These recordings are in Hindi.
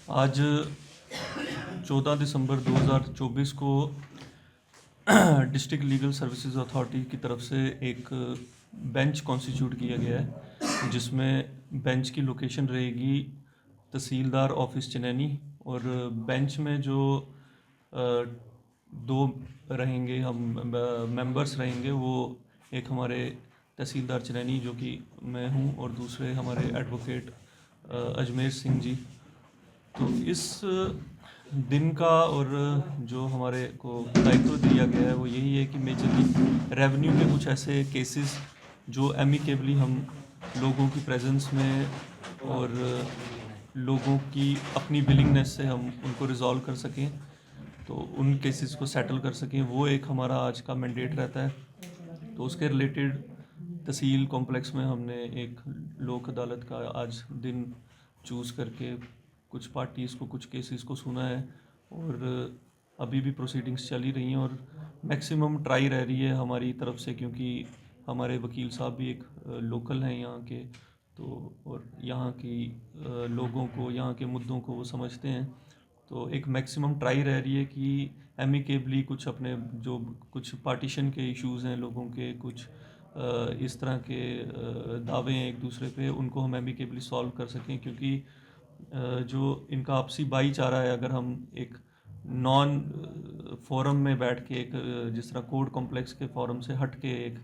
आज 14 दिसंबर 2024 को डिस्ट्रिक्ट लीगल सर्विसेज अथॉरिटी की तरफ से एक बेंच कॉन्स्टिट्यूट किया गया है, जिसमें बेंच की लोकेशन रहेगी तहसीलदार ऑफिस चनैनी। और बेंच में जो दो रहेंगे, हम मेंबर्स रहेंगे, वो एक हमारे तहसीलदार चनैनी जो कि मैं हूँ, और दूसरे हमारे एडवोकेट अजमेर सिंह जी। तो इस दिन का और जो हमारे को दायित्व दिया गया है वो यही है कि मेजरली रेवेन्यू के कुछ ऐसे केसेस जो एमिकेबली हम लोगों की प्रेजेंस में और लोगों की अपनी विलिंगनेस से हम उनको रिजॉल्व कर सकें, तो उन केसेस को सेटल कर सकें, वो एक हमारा आज का मैंडेट रहता है। तो उसके रिलेटेड तहसील कॉम्प्लेक्स में हमने एक लोक अदालत का आज दिन चूज़ करके कुछ पार्टीज़ को, कुछ केसेस को सुना है, और अभी भी प्रोसीडिंग्स चली रही हैं और मैक्सिमम ट्राई रह रही है हमारी तरफ से, क्योंकि हमारे वकील साहब भी एक लोकल हैं यहाँ के, तो और यहाँ की लोगों को, यहाँ के मुद्दों को वो समझते हैं। तो एक मैक्सिमम ट्राई रह रही है कि एमिकेबली कुछ अपने जो कुछ पार्टीशन के इश्यूज़ हैं लोगों के, कुछ इस तरह के दावे हैं एक दूसरे पे, उनको हम एमिकेबली सॉल्व कर सकें। क्योंकि जो इनका आपसी भाईचारा है, अगर हम एक नॉन फोरम में बैठ के, एक जिस तरह कोर्ट कॉम्प्लेक्स के फोरम से हट के एक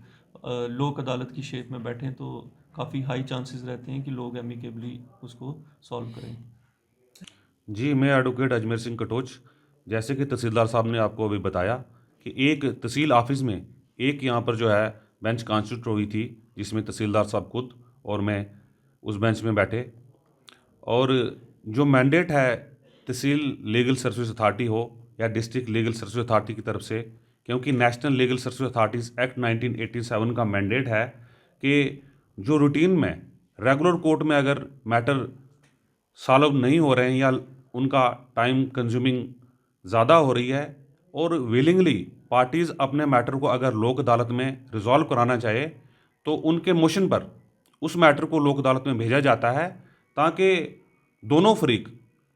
लोक अदालत की शेप में बैठें, तो काफ़ी हाई चांसेस रहते हैं कि लोग एमिकेबली उसको सॉल्व करें। जी, मैं एडवोकेट अजमेर सिंह कटोच। जैसे कि तहसीलदार साहब ने आपको अभी बताया कि एक तहसील ऑफिस में एक यहाँ पर जो है बेंच कॉन्स्टिट्यूट हुई थी, जिसमें तहसीलदार साहब खुद और मैं उस बेंच में बैठे। और जो मैंडेट है तहसील लीगल सर्विस अथॉरिटी हो या डिस्ट्रिक्ट लीगल सर्विस अथॉरिटी की तरफ से, क्योंकि national legal service authorities act 1987 का मैंडेट है कि जो रूटीन में रेगुलर कोर्ट में अगर मैटर सॉल्व नहीं हो रहे हैं या उनका टाइम कंज्यूमिंग ज़्यादा हो रही है, और विलिंगली पार्टीज़ अपने मैटर को अगर लोक अदालत में रिजॉल्व कराना चाहे, तो उनके मोशन पर उस मैटर को लोक अदालत में भेजा जाता है, ताकि दोनों फरीक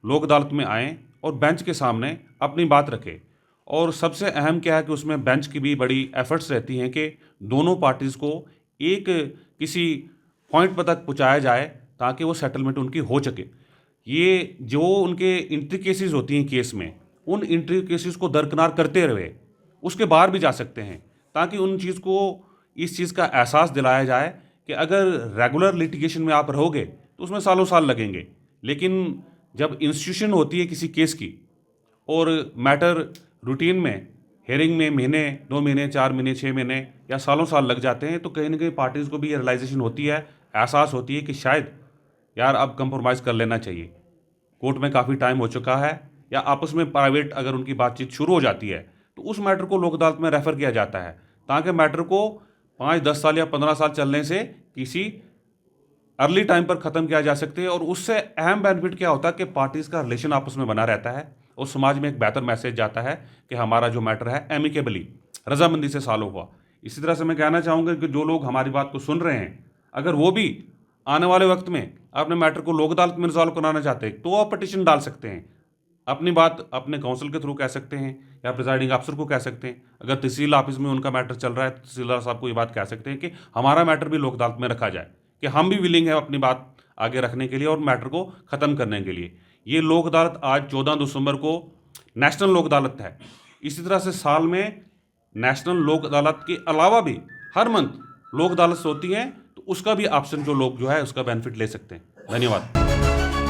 लोक अदालत में आएँ और बेंच के सामने अपनी बात रखें। और सबसे अहम क्या है कि उसमें बेंच की भी बड़ी एफर्ट्स रहती हैं कि दोनों पार्टीज़ को एक किसी पॉइंट पर तक पहुँचाया जाए ताकि वो सेटलमेंट उनकी हो सके। ये जो उनके इंट्रिकेसीज होती हैं केस में, उन इंट्रिकेसीज को दरकिनार करते रहे उसके बाहर भी जा सकते हैं, ताकि उन चीज़ को इस चीज़ का एहसास दिलाया जाए कि अगर रेगुलर लिटिगेशन में आप रहोगे तो उसमें सालों साल लगेंगे, लेकिन जब इंस्टीट्यूशन होती है किसी केस की और मैटर रूटीन में हेयरिंग में महीने, 2 महीने, 4 महीने, 6 महीने या सालों साल लग जाते हैं, तो कहीं ना कहीं पार्टीज़ को भी ये रियलाइजेशन होती है, एहसास होती है कि शायद यार अब कंप्रोमाइज़ कर लेना चाहिए, कोर्ट में काफ़ी टाइम हो चुका है, या आपस में प्राइवेट अगर उनकी बातचीत शुरू हो जाती है तो उस मैटर को लोक अदालत में रेफ़र किया जाता है, ताकि मैटर को 5-10 साल या 15 साल चलने से किसी अर्ली टाइम पर ख़त्म किया जा सकते हैं। और उससे अहम बेनिफिट क्या होता है कि पार्टीज़ का रिलेशन आपस में बना रहता है और समाज में एक बेहतर मैसेज जाता है कि हमारा जो मैटर है एमिकेबली, रजामंदी से सॉल्व हुआ। इसी तरह से मैं कहना चाहूँगा कि जो लोग हमारी बात को सुन रहे हैं, अगर वो भी आने वाले वक्त में अपने मैटर को लोक अदालत में रिजॉल्व कराना चाहते हैं, तो आप पटिशन डाल सकते हैं, अपनी बात अपने काउंसिल के थ्रू कह सकते हैं या प्रिजाइडिंग अफसर को कह सकते हैं। अगर तहसील ऑफिस में उनका मैटर चल रहा है तो तहसीलदार साहब को ये बात कह सकते हैं कि हमारा मैटर भी लोक अदालत में रखा जाए, कि हम भी विलिंग है अपनी बात आगे रखने के लिए और मैटर को ख़त्म करने के लिए। ये लोक अदालत आज 14 दिसंबर को नेशनल लोक अदालत है। इसी तरह से साल में नेशनल लोक अदालत के अलावा भी हर मंथ लोक अदालत होती हैं, तो उसका भी ऑप्शन जो लोग जो है उसका बेनिफिट ले सकते हैं। धन्यवाद।